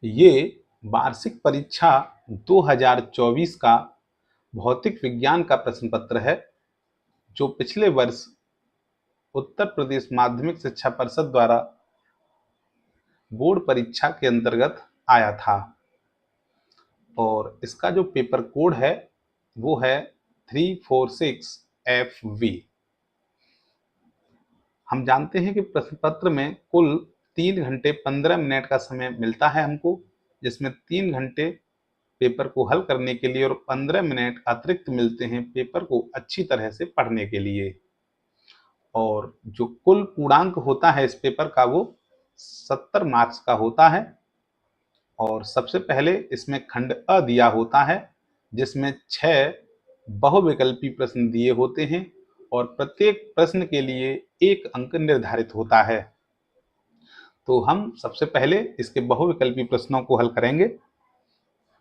ये वार्षिक परीक्षा 2024 का भौतिक विज्ञान का प्रश्न पत्र है, जो पिछले वर्ष उत्तर प्रदेश माध्यमिक शिक्षा परिषद द्वारा बोर्ड परीक्षा के अंतर्गत आया था। और इसका जो पेपर कोड है वो है 346FV। हम जानते हैं कि प्रश्न पत्र में कुल 3 घंटे 15 मिनट का समय मिलता है हमको, जिसमें 3 घंटे पेपर को हल करने के लिए और 15 मिनट अतिरिक्त मिलते हैं पेपर को अच्छी तरह से पढ़ने के लिए। और जो कुल पूर्णांक होता है इस पेपर का वो 70 मार्क्स का होता है। और सबसे पहले इसमें खंड अ दिया होता है, जिसमें 6 बहुविकल्पी प्रश्न दिए होते हैं और प्रत्येक प्रश्न के लिए 1 अंक निर्धारित होता है। तो हम सबसे पहले इसके बहुविकल्पी प्रश्नों को हल करेंगे।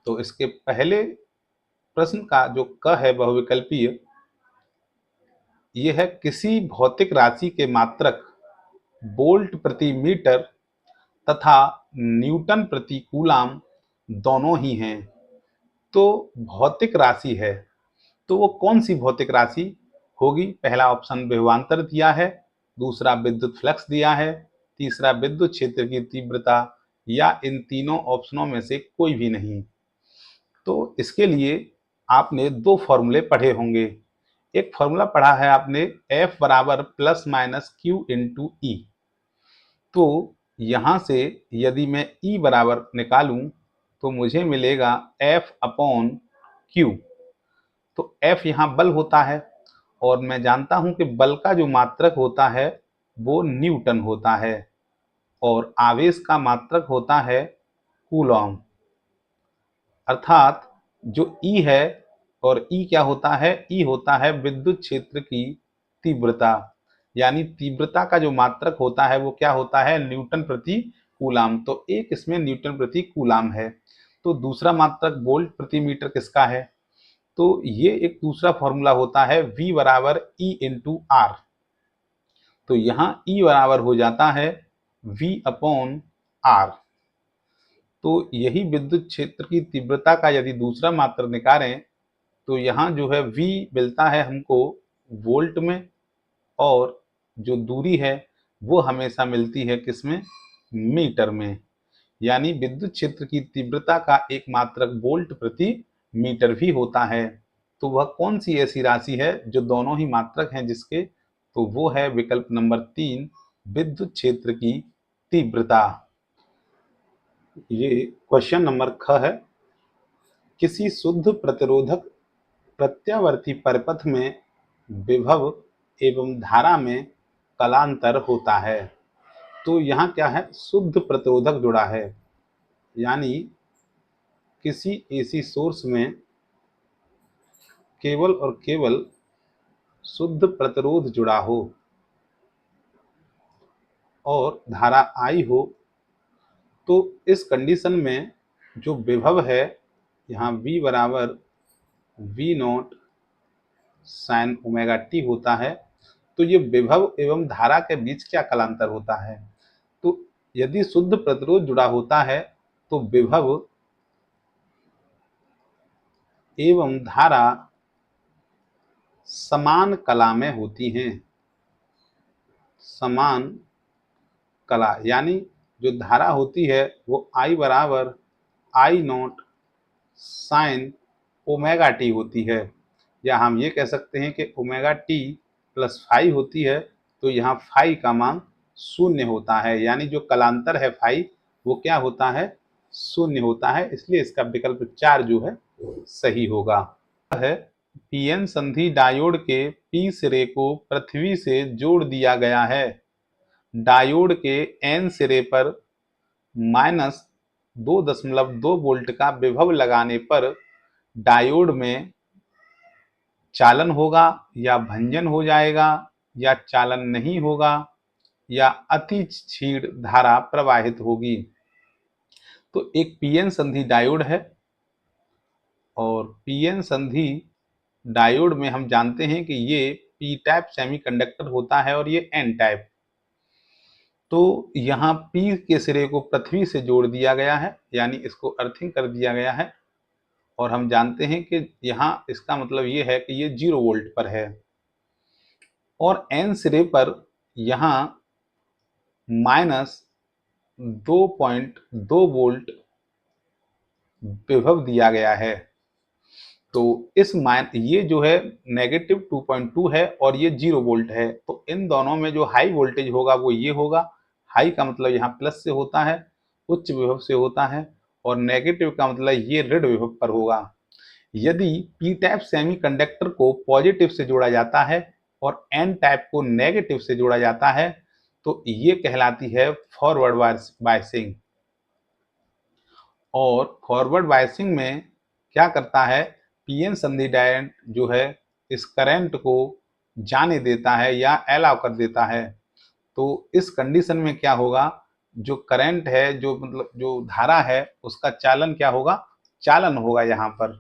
तो इसके पहले प्रश्न का जो क है बहुविकल्पीय, ये है किसी भौतिक राशि के मात्रक वोल्ट प्रति मीटर तथा न्यूटन प्रति कूलाम दोनों ही हैं। तो भौतिक राशि है, तो वो कौन सी भौतिक राशि होगी? पहला ऑप्शन विभवांतर दिया है, दूसरा विद्युत फ्लक्स दिया है, तीसरा विद्युत क्षेत्र की तीव्रता, या इन तीनों ऑप्शनों में से कोई भी नहीं। तो इसके लिए आपने 2 फॉर्मूले पढ़े होंगे। एक फॉर्मूला पढ़ा है आपने F बराबर प्लस माइनस Q इंटू ई। तो यहाँ से यदि मैं E बराबर निकालूं तो मुझे मिलेगा F अपॉन Q। तो F यहाँ बल होता है और मैं जानता हूं कि बल का जो मात्रक होता है वो न्यूटन होता है और आवेश का मात्रक होता है कूलॉम। अर्थात जो E है, और E क्या होता है? E होता है विद्युत क्षेत्र की तीव्रता, यानी तीव्रता का जो मात्रक होता है वो क्या होता है? न्यूटन प्रति कूलाम। तो एक इसमें न्यूटन प्रति कूलाम है। तो दूसरा मात्रक वोल्ट प्रति मीटर किसका है? तो ये एक दूसरा फॉर्मूला होता है V बराबर E इंटू आर। तो यहाँ E बराबर हो जाता है V अपॉन आर। तो यही विद्युत क्षेत्र की तीव्रता का यदि दूसरा मात्रक निकालें तो यहाँ जो है V मिलता है हमको वोल्ट में, और जो दूरी है वो हमेशा मिलती है किसमें? मीटर में। यानी विद्युत क्षेत्र की तीव्रता का एक मात्रक वोल्ट प्रति मीटर भी होता है। तो वह कौन सी ऐसी राशि है जो दोनों ही मात्रक हैं जिसके? तो वो है विकल्प नंबर 3, विद्युत क्षेत्र की तीव्रता। ये क्वेश्चन नंबर ख है। किसी शुद्ध प्रतिरोधक प्रत्यावर्ती परिपथ में विभव एवं धारा में कलांतर होता है। तो यहाँ क्या है? शुद्ध प्रतिरोधक जुड़ा है, यानी किसी एसी सोर्स में केवल और केवल शुद्ध प्रतिरोध जुड़ा हो और धारा आई हो, तो इस कंडीशन में जो विभव है यहाँ V बराबर V not sine omega T होता है। तो ये विभव एवं धारा के बीच क्या कलांतर होता है? तो यदि शुद्ध प्रतिरोध जुड़ा होता है तो विभव एवं धारा समान कला में होती हैं। समान कला, यानी जो धारा होती है वो I बराबर I not sine omega T होती है, या हम ये कह सकते हैं कि ओमेगा टी प्लस फाई होती है। तो यहाँ फाई का मान 0 होता है, यानी जो कलांतर है फाई वो क्या होता है? 0 होता है। इसलिए इसका विकल्प 4 जो है सही होगा। है पीएन संधि डायोड के पी सिरे को पृथ्वी से जोड़ दिया गया है। डायोड के एन सिरे पर -2.2 वोल्ट का विभव लगाने पर डायोड में चालन होगा या भंजन हो जाएगा, या चालन नहीं होगा, या अति क्षीण धारा प्रवाहित होगी। तो एक पीएन संधि डायोड है, और पीएन संधि डायोड में हम जानते हैं कि ये पी टाइप सेमीकंडक्टर होता है और ये एन टाइप। तो यहाँ P के सिरे को पृथ्वी से जोड़ दिया गया है, यानी इसको अर्थिंग कर दिया गया है। और हम जानते हैं कि यहाँ इसका मतलब ये है कि ये 0 वोल्ट पर है। और N सिरे पर यहाँ -2.2 वोल्ट विभव दिया गया है। तो ये जो है -2.2 है और ये 0 वोल्ट है, तो इन दोनों में जो हाई वोल्टेज होगा वो ये होगा। हाई का मतलब यहाँ प्लस से होता है, उच्च विभव से होता है, और नेगेटिव का मतलब ये ऋण विभव पर होगा। यदि पी टाइप सेमीकंडक्टर को पॉजिटिव से जोड़ा जाता है और एन टाइप को नेगेटिव से जोड़ा जाता है तो ये कहलाती है फॉरवर्ड बायसिंग। और फॉरवर्ड बायसिंग में क्या करता है, पीएन संधि डायोड जो है इस करंट को जाने देता है या अलाउ कर देता है। तो इस कंडीशन में क्या होगा, जो करंट है, जो मतलब जो धारा है, उसका चालन क्या होगा, चालन होगा यहाँ पर।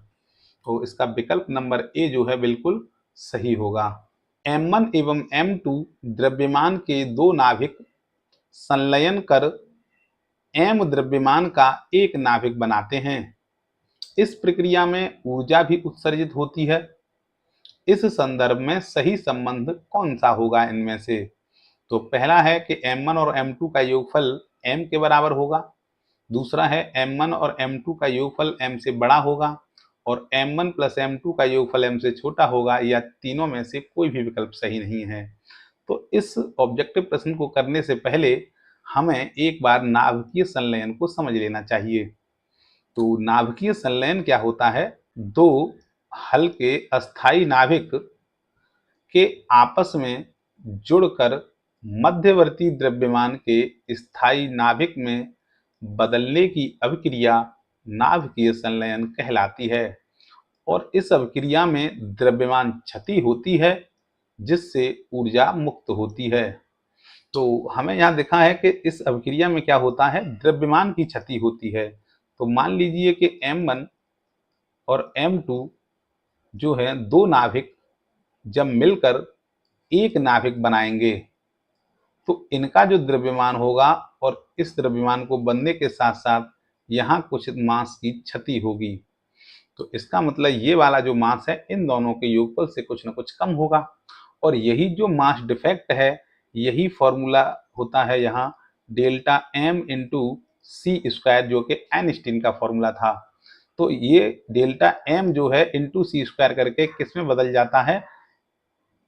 तो इसका विकल्प नंबर ए जो है बिल्कुल सही होगा। M1 एवं M2 द्रव्यमान के दो नाभिक संलयन कर M द्रव्यमान का एक नाभिक बनाते हैं। इस प्रक्रिया में ऊर्जा भी उत्सर्जित होती है। इस संदर्भ में सही संबंध कौन सा होगा इनमें से? तो पहला है कि M1 और M2 का योगफल M के बराबर होगा। दूसरा है M1 और M2 का योगफल M से बड़ा होगा, और M1 प्लस M2 का योगफल M से छोटा होगा, या तीनों में से कोई भी विकल्प सही नहीं है। तो इस ऑब्जेक्टिव प्रश्न को करने से पहले हमें एक बार नाभिकीय संलयन को समझ लेना चाहिए। तो नाभिकीय संलयन क्या होता है, दो हल्के अस्थाई नाभिक के आपस में जुड़कर मध्यवर्ती द्रव्यमान के स्थायी नाभिक में बदलने की अभिक्रिया नाभिकीय संलयन कहलाती है। और इस अभिक्रिया में द्रव्यमान क्षति होती है जिससे ऊर्जा मुक्त होती है। तो हमें यहाँ देखा है कि इस अभिक्रिया में क्या होता है, द्रव्यमान की क्षति होती है। तो मान लीजिए कि M1 और M2 जो है दो नाभिक जब मिलकर एक नाभिक बनाएंगे तो इनका जो द्रव्यमान होगा, और इस द्रव्यमान को बनने के साथ साथ यहाँ कुछ मास की क्षति होगी। तो इसका मतलब ये वाला जो मास है इन दोनों के योगफल से कुछ ना कुछ कम होगा। और यही जो मास डिफेक्ट है, यही फॉर्मूला होता है यहाँ डेल्टा M इंटू सी स्क्वायर, जो कि आइंस्टीन का फॉर्मूला था। तो ये डेल्टा M जो है इंटू सी स्क्वायर करके किस में बदल जाता है,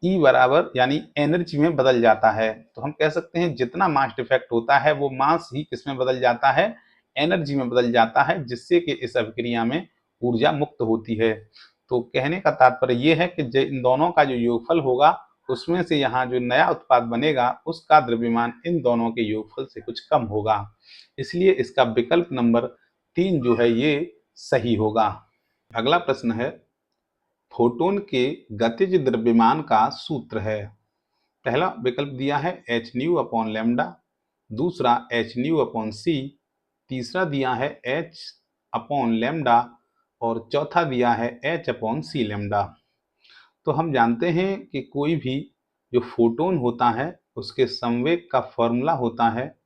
ई बराबर यानी एनर्जी में बदल जाता है। तो हम कह सकते हैं जितना मास डिफेक्ट होता है वो मास ही किस में बदल जाता है, एनर्जी में बदल जाता है, जिससे कि इस अभिक्रिया में ऊर्जा मुक्त होती है। तो कहने का तात्पर्य ये है कि इन दोनों का जो योगफल होगा उसमें से यहाँ जो नया उत्पाद बनेगा उसका द्रव्यमान इन दोनों के योगफल से कुछ कम होगा। इसलिए इसका विकल्प नंबर 3 जो है ये सही होगा। अगला प्रश्न है, फोटोन के गतिज द्रव्यमान का सूत्र है। पहला विकल्प दिया है एच न्यू अपॉन लेमडा, दूसरा एच न्यू अपॉन सी, तीसरा दिया है एच अपॉन लेमडा, और चौथा दिया है एच अपॉन सी लेमडा। तो हम जानते हैं कि कोई भी जो फोटोन होता है उसके संवेग का फॉर्मूला होता है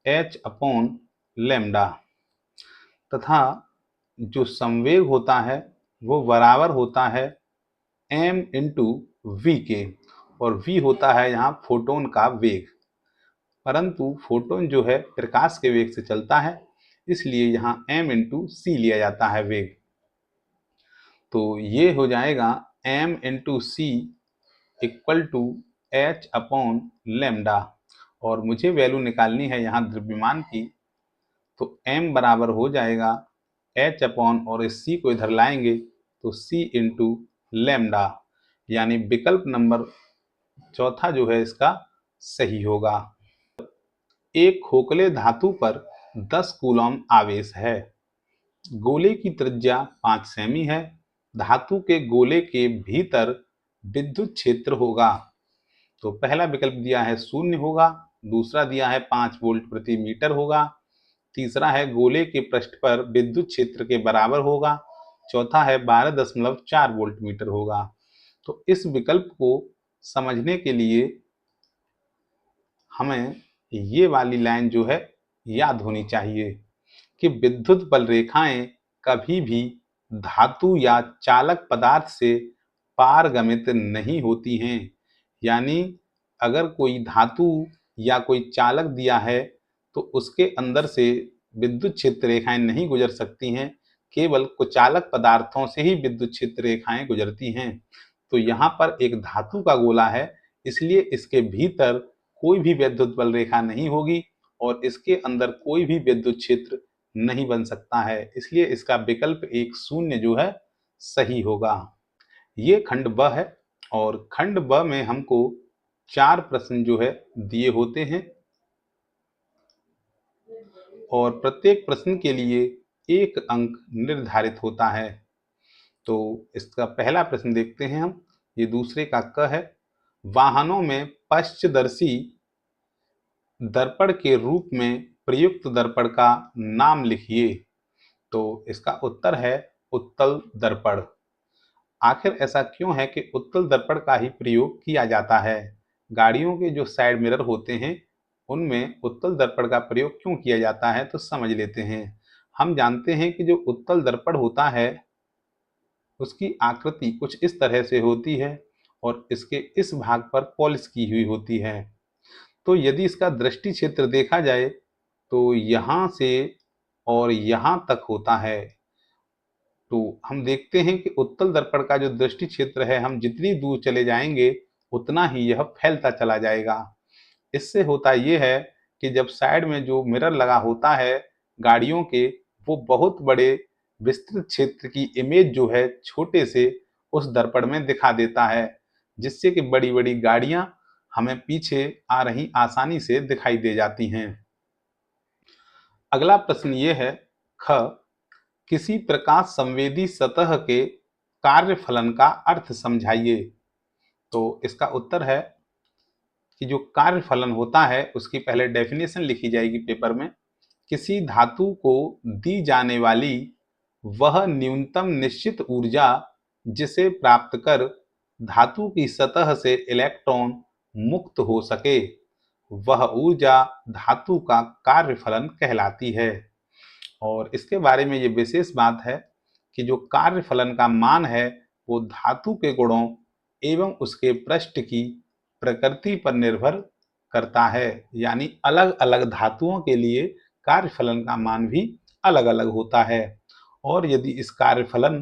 एच अपॉन लेमडा, तथा जो संवेग होता है वो बराबर होता है m इंटू वी के, और v होता है यहाँ फोटोन का वेग। परंतु फोटोन जो है प्रकाश के वेग से चलता है, इसलिए यहाँ m इंटू सी लिया जाता है वेग। तो ये हो जाएगा m into C equal to H upon lambda, और मुझे वैल्यू निकालनी है यहाँ द्रव्यमान की। तो m बराबर हो जाएगा h अपॉन, और इस c को इधर लाएंगे तो c इंटू लेमडा, यानी विकल्प नंबर चौथा जो है इसका सही होगा। एक खोखले धातु पर 10 कूलॉम आवेश है। गोले की त्रिज्या 5 सेमी है। धातु के गोले के भीतर विद्युत क्षेत्र होगा। तो पहला विकल्प दिया है 0 होगा, दूसरा दिया है 5 वोल्ट प्रति मीटर होगा, तीसरा है गोले के पृष्ठ पर विद्युत क्षेत्र के बराबर होगा, चौथा है 12.4 वोल्ट मीटर होगा। तो इस विकल्प को समझने के लिए हमें ये वाली लाइन जो है याद होनी चाहिए कि विद्युत बल रेखाएं कभी भी धातु या चालक पदार्थ से पारगमित नहीं होती हैं। यानी अगर कोई धातु या कोई चालक दिया है तो उसके अंदर से विद्युत क्षेत्र रेखाएं नहीं गुजर सकती हैं, केवल कुचालक पदार्थों से ही विद्युत क्षेत्र रेखाएं गुजरती हैं। तो यहाँ पर एक धातु का गोला है, इसलिए इसके भीतर कोई भी विद्युत बल रेखा नहीं होगी और इसके अंदर कोई भी विद्युत क्षेत्र नहीं बन सकता है, इसलिए इसका विकल्प एक शून्य जो है सही होगा। ये खंड ब है और खंड ब में हमको 4 प्रश्न जो है दिए होते हैं और प्रत्येक प्रश्न के लिए 1 अंक निर्धारित होता है। तो इसका पहला प्रश्न देखते हैं हम, ये दूसरे का क है। वाहनों में पश्चदर्शी दर्पण के रूप में प्रयुक्त दर्पण का नाम लिखिए। तो इसका उत्तर है उत्तल दर्पण। आखिर ऐसा क्यों है कि उत्तल दर्पण का ही प्रयोग किया जाता है? गाड़ियों के जो साइड मिरर होते हैं उनमें उत्तल दर्पण का प्रयोग क्यों किया जाता है, तो समझ लेते हैं। हम जानते हैं कि जो उत्तल दर्पण होता है उसकी आकृति कुछ इस तरह से होती है और इसके इस भाग पर पॉलिश की हुई होती है। तो यदि इसका दृष्टि क्षेत्र देखा जाए तो यहाँ से और यहाँ तक होता है। तो हम देखते हैं कि उत्तल दर्पण का जो दृष्टि क्षेत्र है, हम जितनी दूर चले जाएंगे उतना ही यह फैलता चला जाएगा। इससे होता यह है कि जब साइड में जो मिरर लगा होता है गाड़ियों के, वो बहुत बड़े विस्तृत क्षेत्र की इमेज जो है छोटे से उस दर्पण में दिखा देता है, जिससे कि बड़ी बड़ी गाड़ियां हमें पीछे आ रही आसानी से दिखाई दे जाती हैं। अगला प्रश्न ये है, ख, किसी प्रकाश संवेदी सतह के कार्यफलन का अर्थ समझाइए। तो इसका उत्तर है कि जो कार्यफलन होता है उसकी पहले डेफिनेशन लिखी जाएगी पेपर में। किसी धातु को दी जाने वाली वह न्यूनतम निश्चित ऊर्जा जिसे प्राप्त कर धातु की सतह से इलेक्ट्रॉन मुक्त हो सके, वह ऊर्जा धातु का कार्यफलन कहलाती है। और इसके बारे में ये विशेष बात है कि जो कार्यफलन का मान है वो धातु के गुणों एवं उसके पृष्ठ की प्रकृति पर निर्भर करता है। यानी अलग अलग धातुओं के लिए कार्यफलन का मान भी अलग अलग होता है। और यदि इस कार्यफलन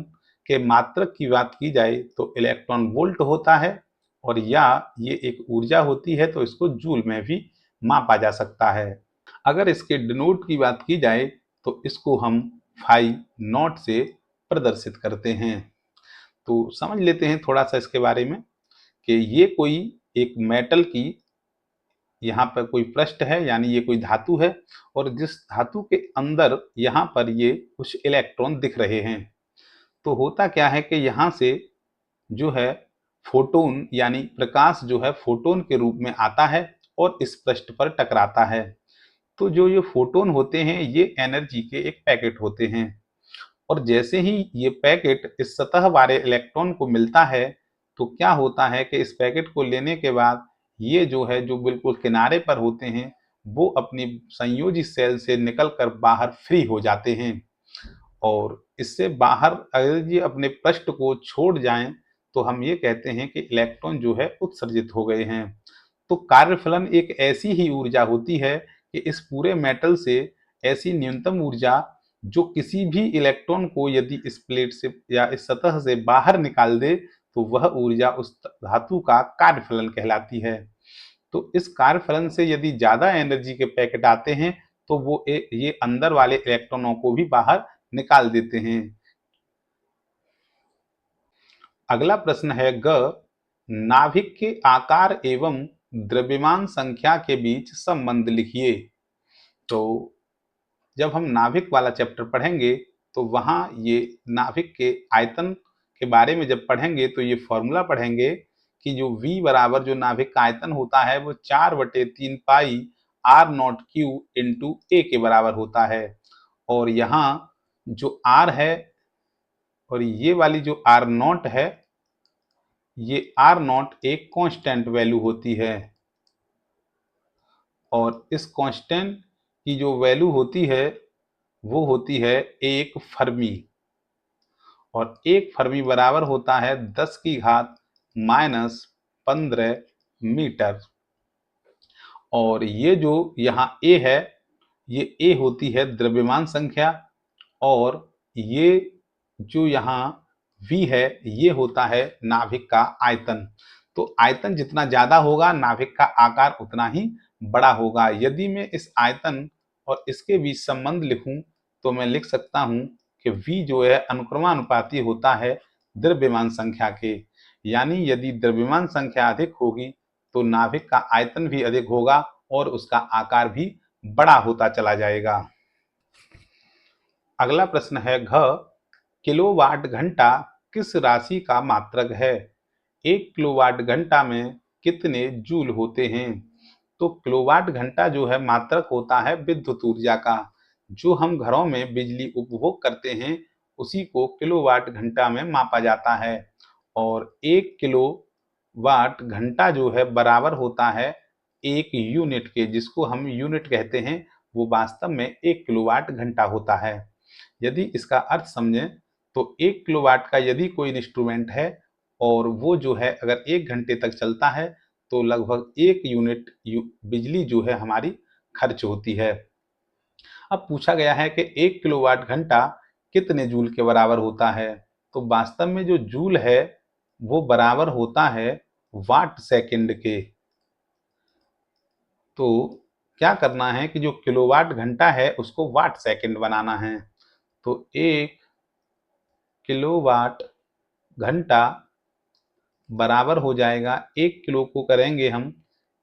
के मात्रक की बात की जाए तो इलेक्ट्रॉन वोल्ट होता है, और या ये एक ऊर्जा होती है तो इसको जूल में भी मापा जा सकता है। अगर इसके डिनोट की बात की जाए तो इसको हम फाई नॉट से प्रदर्शित करते हैं। तो समझ लेते हैं थोड़ा सा इसके बारे में कि ये कोई एक मेटल की यहाँ पर कोई पृष्ठ है, यानी ये कोई धातु है और जिस धातु के अंदर यहाँ पर ये कुछ इलेक्ट्रॉन दिख रहे हैं। तो होता क्या है कि यहाँ से जो है फोटोन यानी प्रकाश जो है फोटोन के रूप में आता है और इस पृष्ठ पर टकराता है। तो जो ये फोटोन होते हैं ये एनर्जी के एक पैकेट होते हैं, और जैसे ही ये पैकेट इस सतह वाले इलेक्ट्रॉन को मिलता है तो क्या होता है कि इस पैकेट को लेने के बाद ये जो है जो बिल्कुल किनारे पर होते हैं वो अपनी संयोजी सेल से निकलकर बाहर फ्री हो जाते हैं, और इससे बाहर अगर ये अपने पृष्ठ को छोड़ जाएं तो हम ये कहते हैं कि इलेक्ट्रॉन जो है उत्सर्जित हो गए हैं। तो कार्यफलन एक ऐसी ही ऊर्जा होती है कि इस पूरे मेटल से ऐसी न्यूनतम ऊर्जा जो किसी भी इलेक्ट्रॉन को यदि इस प्लेट से या इस सतह से बाहर निकाल दे तो वह ऊर्जा उस धातु का कार्यफलन कहलाती है। तो इस कार्यफलन से यदि ज्यादा एनर्जी के पैकेट आते हैं तो वो ये अंदर वाले इलेक्ट्रॉनों को भी बाहर निकाल देते हैं। अगला प्रश्न है ग, नाभिक के आकार एवं द्रव्यमान संख्या के बीच संबंध लिखिए। तो जब हम नाभिक वाला चैप्टर पढ़ेंगे तो वहां ये नाभिक के आयतन के बारे में जब पढ़ेंगे तो ये फॉर्मूला पढ़ेंगे कि जो V बराबर जो नाभिक का आयतन होता है वो 4/3 पाई R नॉट क्यू इंटू ए के बराबर होता है। और यहाँ जो R है और ये वाली जो R नॉट है, ये R नॉट एक कांस्टेंट वैल्यू होती है और इस कांस्टेंट की जो वैल्यू होती है वो होती है 1 फर्मी, और 1 फर्मी बराबर होता है 10 की घात माइनस 15 मीटर। और ये जो यहाँ ए है, ये ए होती है द्रव्यमान संख्या, और ये जो यहाँ वी है ये होता है नाभिक का आयतन। तो आयतन जितना ज्यादा होगा नाभिक का आकार उतना ही बड़ा होगा। यदि मैं इस आयतन और इसके बीच संबंध लिखूं तो मैं लिख सकता हूं कि v जो है अनुक्रमानुपाती होता है द्रव्यमान संख्या के। यानी यदि द्रव्यमान संख्या अधिक होगी तो नाभिक का आयतन भी अधिक होगा और उसका आकार भी बड़ा होता चला जाएगा। अगला प्रश्न है घ, किलोवाट घंटा किस राशि का मात्रक है? 1 किलोवाट घंटा में कितने जूल होते हैं? तो किलोवाट घंटा जो है मात्रक होता है विद्युत ऊर्जा का। जो हम घरों में बिजली उपभोग करते हैं उसी को किलोवाट घंटा में मापा जाता है। और 1 किलोवाट घंटा जो है बराबर होता है 1 यूनिट के, जिसको हम यूनिट कहते हैं, वो वास्तव में 1 किलोवाट घंटा होता है। यदि इसका अर्थ समझें तो 1 किलोवाट का यदि कोई इंस्ट्रूमेंट है और वो जो है अगर 1 घंटे तक चलता है तो लगभग 1 यूनिट बिजली जो है हमारी खर्च होती है। अब पूछा गया है कि 1 किलोवाट घंटा कितने जूल के बराबर होता है? तो वास्तव में जो जूल है वो बराबर होता है वाट सेकंड के। तो क्या करना है कि जो किलोवाट घंटा है उसको वाट सेकंड बनाना है। तो 1 किलोवाट घंटा बराबर हो जाएगा, 1 किलो को करेंगे हम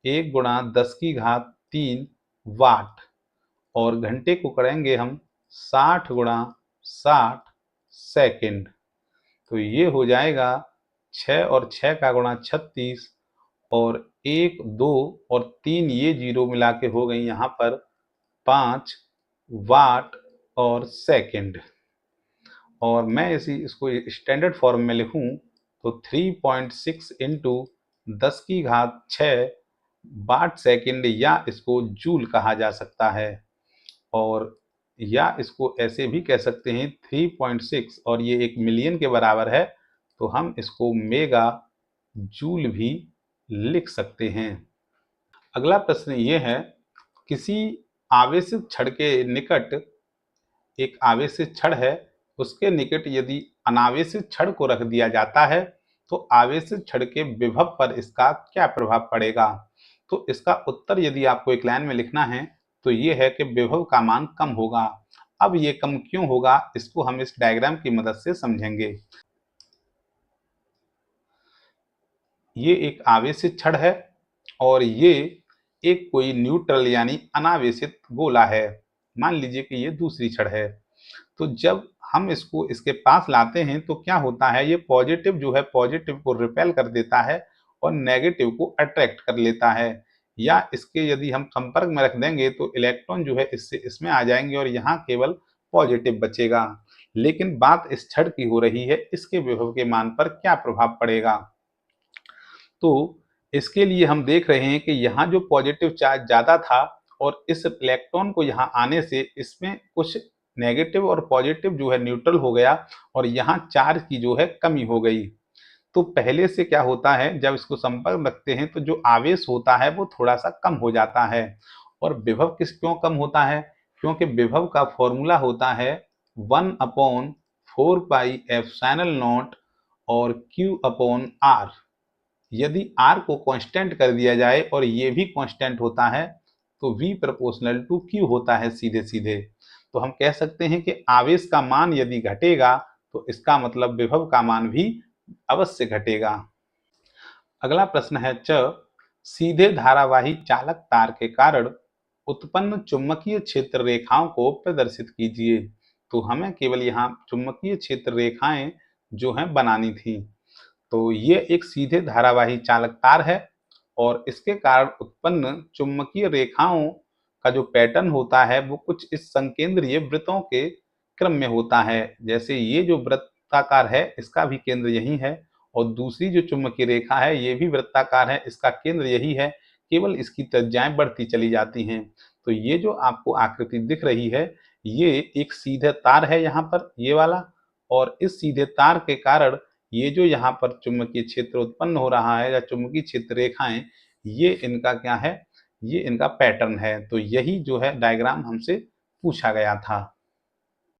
1 गुणा 10 की घात 3 वाट, और घंटे को करेंगे हम 60 गुणा 60 सेकंड। तो ये हो जाएगा 6 और 6 का गुणा 36, और 1 2 और 3 ये जीरो मिला के हो गई यहाँ पर 5 वाट और सेकंड। और मैं इसको स्टैंडर्ड फॉर्म में लिखूं तो 3.6 इंटू 10 की घात 6 वाट सेकंड, या इसको जूल कहा जा सकता है। और या इसको ऐसे भी कह सकते हैं 3.6, और ये 1 मिलियन के बराबर है तो हम इसको मेगा जूल भी लिख सकते हैं। अगला प्रश्न ये है, किसी आवेशित छड़ के निकट, एक आवेशित छड़ है उसके निकट यदि अनावेशित छड़ को रख दिया जाता है तो आवेशित छड़ के विभव पर इसका क्या प्रभाव पड़ेगा? तो इसका उत्तर यदि आपको एक लाइन में लिखना है तो ये है कि विभव का मान कम होगा। अब ये कम क्यों होगा इसको हम इस डायग्राम की मदद से समझेंगे। ये एक आवेशित छड़ है और ये एक कोई न्यूट्रल यानी अनावेशित गोला है। मान लीजिए कि ये दूसरी छड़ है। तो जब हम इसको इसके पास लाते हैं तो क्या होता है, ये पॉजिटिव जो है पॉजिटिव को रिपेल कर देता है और नेगेटिव को अट्रैक्ट कर लेता है। या इसके यदि हम संपर्क में रख देंगे तो इलेक्ट्रॉन जो है इससे इसमें आ जाएंगे और यहाँ केवल पॉजिटिव बचेगा। लेकिन बात इस छड़ की हो रही है, इसके विभव के मान पर क्या प्रभाव पड़ेगा? तो इसके लिए हम देख रहे हैं कि यहाँ जो पॉजिटिव चार्ज ज़्यादा था और इस इलेक्ट्रॉन को यहाँ आने से इसमें कुछ नेगेटिव और पॉजिटिव जो है न्यूट्रल हो गया और यहाँ चार्ज की जो है कमी हो गई। तो पहले से क्या होता है, जब इसको संपर्क में रखते हैं तो जो आवेश होता है वो थोड़ा सा कम हो जाता है। और विभव क्यों कम होता है? क्योंकि विभव का फॉर्मूला होता है 1/4 पाई एप्सिलॉन नॉट और Q अपॉन R। यदि R को कांस्टेंट कर दिया जाए और ये भी कांस्टेंट होता है तो V प्रोपोर्शनल टू Q होता है सीधे सीधे। तो हम कह सकते हैं कि आवेश का मान यदि घटेगा तो इसका मतलब विभव का मान भी अवश्य घटेगा। अगला प्रश्न है च, सीधे धारावाही चालक तार के कारण उत्पन्न चुंबकीय क्षेत्र रेखाओं को प्रदर्शित कीजिए। तो हमें केवल यहाँ चुंबकीय क्षेत्र रेखाएं जो हैं बनानी थी। तो ये एक सीधे धारावाही चालक तार है और इसके कारण उत्पन्न चुंबकीय रेखाओं का जो पैटर्न होता है वो कुछ इस संकेंद्रीय वृत्तों के क्रम में होता है। जैसे ये जो वृत्ताकार है इसका भी केंद्र यही है और दूसरी जो चुंबकीय रेखा है ये भी वृत्ताकार है, इसका केंद्र यही है केवल इसकी त्रिज्याएं बढ़ती चली जाती हैं। तो ये जो आपको आकृति दिख रही है, ये एक सीधे तार है यहाँ पर, ये वाला, और इस सीधे तार के कारण ये जो यहाँ पर चुंबकीय क्षेत्र उत्पन्न हो रहा है या चुंबकीय क्षेत्र रेखाएं, ये इनका क्या है, ये इनका पैटर्न है। तो यही जो है डायग्राम हमसे पूछा गया था।